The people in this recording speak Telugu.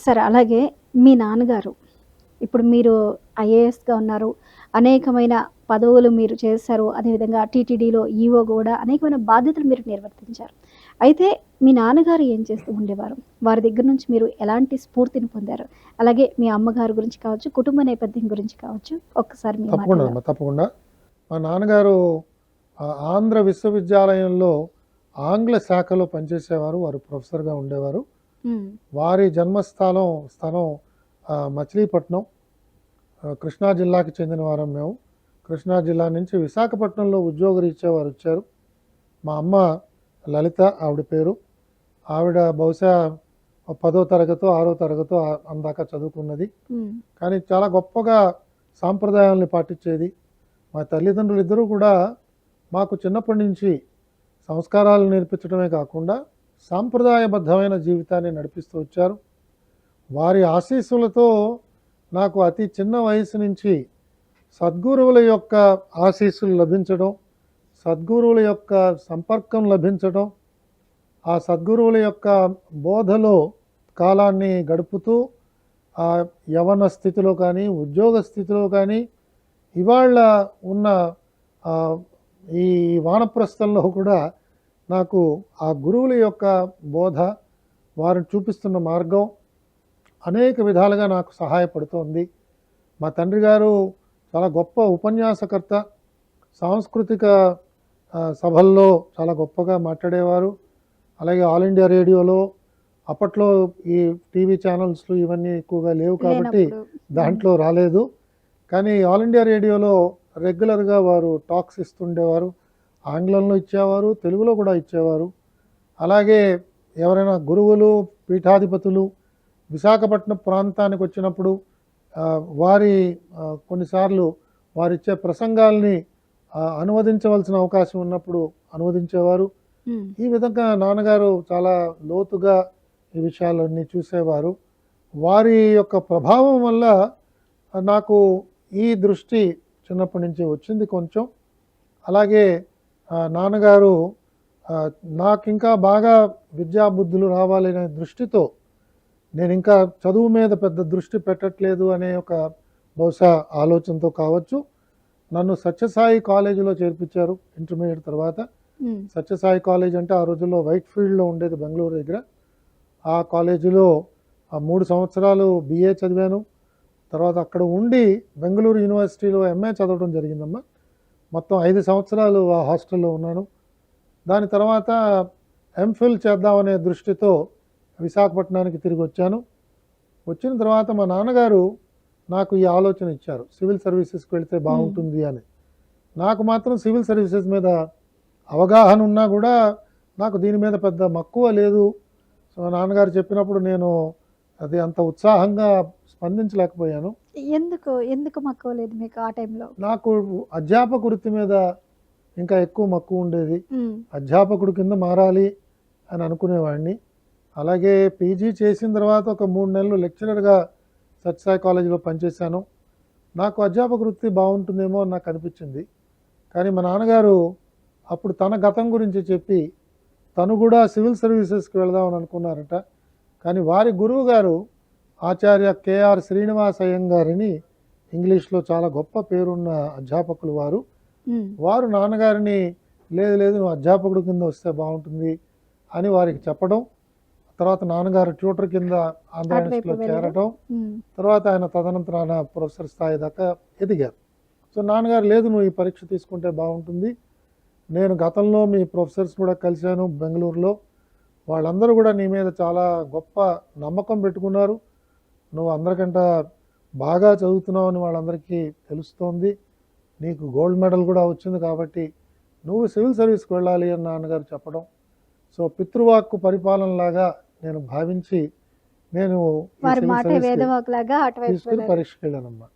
సరే అలాగే మీ నాన్నగారు ఇప్పుడు మీరు ఐఏఎస్‌గా ఉన్నారు. అనేకమైన పదవులు మీరు చేశారు. అదేవిధంగా టీటీడీలో ఈఓ గూడా అనేకమైన బాధ్యతలు మీరు నిర్వర్తించారు. అయితే మీ నాన్నగారు ఏం చేస్తూ ఉండేవారు? వారి దగ్గర నుంచి మీరు ఎలాంటి స్ఫూర్తిని పొందారు? అలాగే మీ అమ్మగారి గురించి కావచ్చు, కుటుంబ నేపథ్యం గురించి కావచ్చు, ఒక్కసారి మీ తప్పకుండా మాటల్లో. అమ్మా, తప్పకుండా. మా నాన్నగారు ఆంధ్ర విశ్వవిద్యాలయంలో ఆంగ్ల శాఖలో పనిచేసేవారు. వారు ప్రొఫెసర్‌గా ఉండేవారు. హ్మ్. వారి స్థలం మచిలీపట్నం. కృష్ణా జిల్లాకి చెందిన వారం మేము. కృష్ణా జిల్లా నుంచి విశాఖపట్నంలో ఉద్యోగరీత్యా వారొచ్చారు. మా అమ్మ లలిత ఆవిడ పేరు. ఆవిడ బహుశా 10వ తరగతో, 6వ తరగతో అందాక చదువుకున్నది. హ్మ్. కానీ చాలా గొప్పగా సాంప్రదాయాల్ని పాటించేది. మా తల్లిదండ్రులు ఇద్దరూ కూడా మాకు చిన్నప్పటి నుంచి సంస్కారాలు నేర్పించడమే కాకుండా సాంప్రదాయబద్ధమైన జీవితాన్ని నడిపిస్తూ వచ్చారు. వారి ఆశీస్సులతో నాకు అతి చిన్న వయసు నుంచి సద్గురువుల యొక్క ఆశీస్సులు లభించడం, సద్గురువుల యొక్క సంపర్కం లభించడం, ఆ సద్గురువుల యొక్క బోధలో కాలాన్ని గడుపుతూ యవన స్థితిలో కానీ, ఉద్యోగ స్థితిలో కానీ, ఇవాళ ఉన్న ఈ వానప్రస్థంలో కూడా నాకు ఆ గురువుల యొక్క బోధ, వారు చూపిస్తున్న మార్గం అనేక విధాలుగా నాకు సహాయపడుతోంది. మా తండ్రి గారు చాలా గొప్ప ఉపన్యాసకర్త. సాంస్కృతిక సభల్లో చాలా గొప్పగా మాట్లాడేవారు. అలాగే ఆల్ ఇండియా రేడియోలో అప్పట్లో ఈ టీవీ ఛానల్స్లు ఇవన్నీ ఎక్కువగా లేవు కాబట్టి దాంట్లో రాలేదు. కానీ ఆల్ ఇండియా రేడియోలో రెగ్యులర్గా వారు టాక్స్ ఇస్తుండేవారు. ఆంగ్లంలో ఇచ్చేవారు, తెలుగులో కూడా ఇచ్చేవారు. అలాగే ఎవరైనా గురువులు, పీఠాధిపతులు విశాఖపట్నం ప్రాంతానికి వచ్చినప్పుడు వారి కొన్నిసార్లు వారిచ్చే ప్రసంగాల్ని అనువదించవలసిన అవకాశం ఉన్నప్పుడు అనువదించేవారు. ఈ విధంగా నాన్నగారు చాలా లోతుగా ఈ విషయాలన్నీ చూసేవారు. వారి యొక్క ప్రభావం వల్ల నాకు ఈ దృష్టి చిన్నప్పటి నుంచి వచ్చింది కొంచెం. అలాగే నాన్నగారు నాకు ఇంకా బాగా విద్యాబుద్ధులు రావాలనే దృష్టితో నేను ఇంకా చదువు మీద పెద్ద దృష్టి పెట్టట్లేదు అనే ఒక బహుశా ఆలోచనతో కావచ్చు, నన్ను సత్యసాయి కాలేజీలో చేర్పించారు ఇంటర్మీడియట్ తర్వాత. సత్యసాయి కాలేజ్ అంటే ఆ రోజుల్లో వైట్ ఫీల్డ్లో ఉండేది బెంగళూరు దగ్గర. ఆ కాలేజీలో 3 సంవత్సరాలు బిఏ చదివాను. తర్వాత అక్కడ ఉండి బెంగళూరు యూనివర్సిటీలో ఎంఏ చదవడం జరిగిందమ్మా. మొత్తం 5 సంవత్సరాలు ఆ హాస్టల్లో ఉన్నాను. దాని తర్వాత ఎంఫిల్ చేద్దామనే దృష్టితో విశాఖపట్నానికి తిరిగి వచ్చాను. వచ్చిన తర్వాత మా నాన్నగారు నాకు ఈ ఆలోచన ఇచ్చారు, సివిల్ సర్వీసెస్కి వెళితే బాగుంటుంది అని. నాకు మాత్రం సివిల్ సర్వీసెస్ మీద అవగాహన ఉన్నా కూడా నాకు దీని మీద పెద్ద మక్కువ లేదు. సో నాన్నగారు చెప్పినప్పుడు నేను అది అంత ఉత్సాహంగా స్పందించలేకపోయాను. ఎందుకు మక్కువ లేదు మీకు ఆ టైంలో? నాకు అధ్యాపక వృత్తి మీద ఇంకా ఎక్కువ మక్కువ ఉండేది. అధ్యాపకుడు కింద మారాలి అని అనుకునేవాడిని. అలాగే పీజీ చేసిన తర్వాత ఒక 3 నెలలు లెక్చరర్గా సత్యసాయి కాలేజీలో పనిచేశాను. నాకు అధ్యాపక వృత్తి బాగుంటుందేమో అని నాకు అనిపించింది. కానీ మా నాన్నగారు అప్పుడు తన గతం గురించి చెప్పి తను కూడా సివిల్ సర్వీసెస్కి వెళదామని అనుకున్నారట. కానీ వారి గురువు గారు ఆచార్య కేఆర్ శ్రీనివాస అయ్యంగారిని, ఇంగ్లీష్లో చాలా గొప్ప పేరున్న అధ్యాపకులు వారు నాన్నగారిని లేదు లేదు నువ్వు అధ్యాపకుడు కింద వస్తే బాగుంటుంది అని వారికి చెప్పడం, తర్వాత నాన్నగారు ట్యూటర్ కింద ఆంధ్ర యూనివర్సిటీలో చేరటం, తర్వాత ఆయన తదనంతరాన ప్రొఫెసర్ స్థాయి దాకా ఎదిగారు. సో నాన్నగారు లేదు నువ్వు ఈ పరీక్ష తీసుకుంటే బాగుంటుంది. నేను గతంలో మీ ప్రొఫెసర్స్ కూడా కలిశాను బెంగళూరులో, వాళ్ళందరూ కూడా నీ మీద చాలా గొప్ప నమ్మకం పెట్టుకున్నారు. నువ్వు అందరికంటే బాగా చదువుతున్నావు అని వాళ్ళందరికీ తెలుస్తోంది. నీకు గోల్డ్ మెడల్ కూడా వచ్చింది కాబట్టి నువ్వు సివిల్ సర్వీస్కి వెళ్ళాలి అని నాన్నగారు చెప్పడం. సో పితృవాక్కు పరిపాలనలాగా నేను భావించి నేను తీసుకుని పరీక్షకి వెళ్ళానమ్మా.